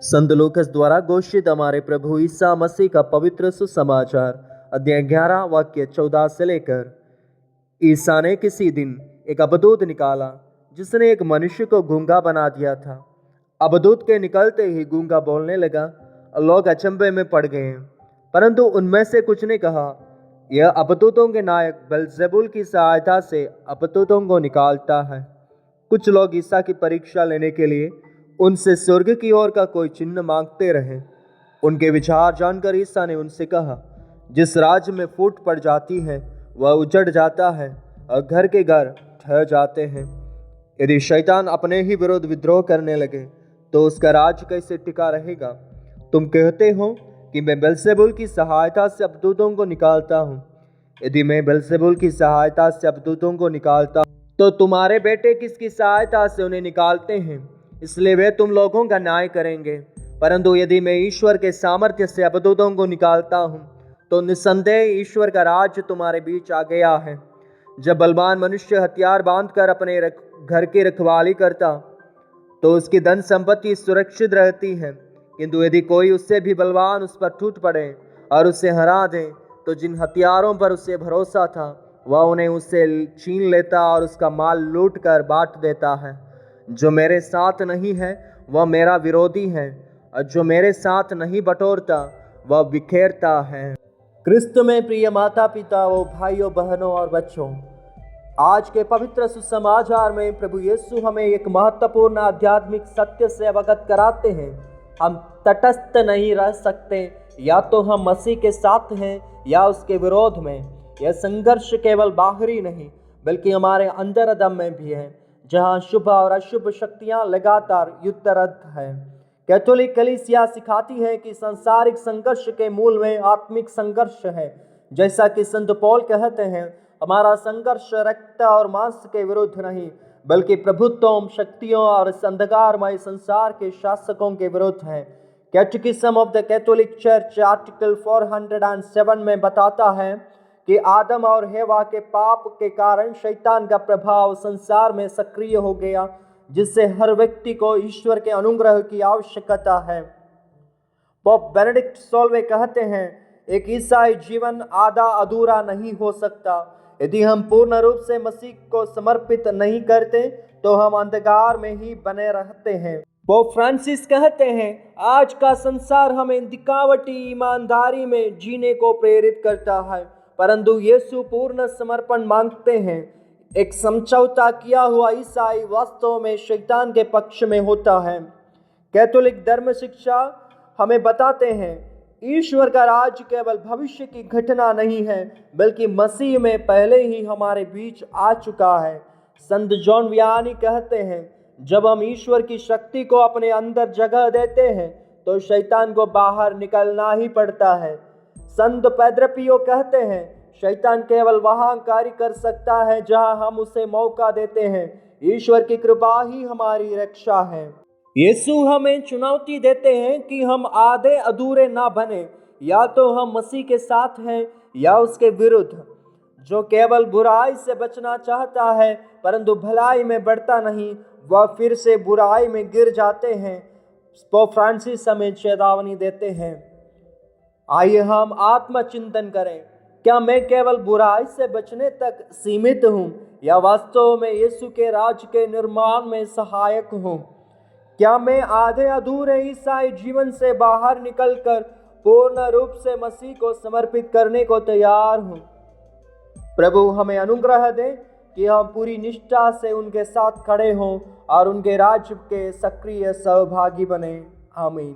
संत Lucas द्वारा घोषित हमारे प्रभु ईसा मसीह का पवित्र सुसमाचार, अध्याय 11 वाक्य 14 से लेकर। ईसा ने किसी दिन एक अबदूत निकाला जिसने एक मनुष्य को गूंगा बना दिया था। अबदूत के निकलते ही गूंगा बोलने लगा। लोग अचंभे में पड़ गए, परंतु उनमें से कुछ ने कहा, यह अबदूतों के नायक बेल्ज़ेबुल की सहायता से अबदूतों को निकालता है। कुछ लोग ईसा की परीक्षा लेने के लिए उनसे स्वर्ग की ओर का कोई चिन्ह मांगते रहे। उनके विचार जानकर ईसा ने उनसे कहा, जिस राज्य में फूट पड़ जाती है वह उजड़ जाता है और घर के घर ठहर जाते हैं। यदि शैतान अपने ही विरुद्ध विद्रोह करने लगे तो उसका राज्य कैसे टिका रहेगा? तुम कहते हो कि मैं बेल्ज़ेबुल की सहायता से अबदूतों को निकालता हूँ। यदि मैं बेल्ज़ेबुल की सहायता से अबदूतों को निकालता तो तुम्हारे बेटे किसकी सहायता से उन्हें निकालते हैं? इसलिए वे तुम लोगों का न्याय करेंगे। परंतु यदि मैं ईश्वर के सामर्थ्य से अबदूतों को निकालता हूँ तो निस्संदेह ईश्वर का राज्य तुम्हारे बीच आ गया है। जब बलवान मनुष्य हथियार बांधकर अपने घर की रखवाली करता तो उसकी धन संपत्ति सुरक्षित रहती है, किंतु यदि कोई उससे भी बलवान उस पर टूट पड़े और उसे हरा दे तो जिन हथियारों पर उसे भरोसा था वह उन्हें उससे छीन लेता और उसका माल लूट कर बांट देता है। जो मेरे साथ नहीं है वह मेरा विरोधी है, और जो मेरे साथ नहीं बटोरता वह बिखेरता है। क्रिस्त में प्रिय माता पिता, वो भाइयों बहनों और बच्चों, आज के पवित्र सुसमाचार में प्रभु यीशु हमें एक महत्वपूर्ण आध्यात्मिक सत्य से अवगत कराते हैं। हम तटस्थ नहीं रह सकते, या तो हम मसीह के साथ हैं या उसके विरोध में। यह संघर्ष केवल बाहरी नहीं बल्कि हमारे अंतरदम में भी है, जहां शुभ और अशुभ शक्तियां लगातार युद्धरत है। कैथोलिक कलीसिया सिखाती है कि सांसारिक संघर्ष के मूल में आत्मिक संघर्ष है। जैसा कि संत पौल कहते हैं, हमारा संघर्ष रक्त और मांस के विरुद्ध नहीं बल्कि प्रभुत्वों, शक्तियों और इस अंधकारमय संसार के शासकों के विरुद्ध है। Catechism of the Catholic church article 407 में बताता है कि आदम और हेवा के पाप के कारण शैतान का प्रभाव संसार में सक्रिय हो गया, जिससे हर व्यक्ति को ईश्वर के अनुग्रह की आवश्यकता है। पोप बेनेडिक्ट 16वें कहते हैं, एक ईसाई जीवन आधा अधूरा नहीं हो सकता। यदि हम पूर्ण रूप से मसीह को समर्पित नहीं करते तो हम अंधकार में ही बने रहते हैं। पोप फ्रांसिस कहते हैं, आज का संसार हमें दिखावटी ईमानदारी में जीने को प्रेरित करता है, परंतु यीशु पूर्ण समर्पण मांगते हैं। एक समझौता किया हुआ ईसाई वास्तव में शैतान के पक्ष में होता है। कैथोलिक धर्म शिक्षा हमें बताते हैं, ईश्वर का राज केवल भविष्य की घटना नहीं है बल्कि मसीह में पहले ही हमारे बीच आ चुका है। संत जॉन वियानी कहते हैं, जब हम ईश्वर की शक्ति को अपने अंदर जगह देते हैं तो शैतान को बाहर निकलना ही पड़ता है। संत पैद्रपियो कहते हैं, शैतान केवल वहां कार्य कर सकता है जहां हम उसे मौका देते हैं। ईश्वर की कृपा ही हमारी रक्षा है। यीशु हमें चुनौती देते हैं कि हम आधे अधूरे ना बने, या तो हम मसीह के साथ हैं या उसके विरुद्ध। जो केवल बुराई से बचना चाहता है परंतु भलाई में बढ़ता नहीं, वह फिर से बुराई में गिर जाते हैं। पोप फ्रांसिस हमें चेतावनी देते हैं। आइए हम आत्मचिंतन करें, क्या मैं केवल बुराई से बचने तक सीमित हूँ या वास्तव में यीशु के राज के निर्माण में सहायक हूँ? क्या मैं आधे अधूरे ईसाई जीवन से बाहर निकलकर पूर्ण रूप से मसीह को समर्पित करने को तैयार हूँ? प्रभु हमें अनुग्रह दे कि हम पूरी निष्ठा से उनके साथ खड़े हों और उनके राज्य के सक्रिय सहभागी बने। आमीन।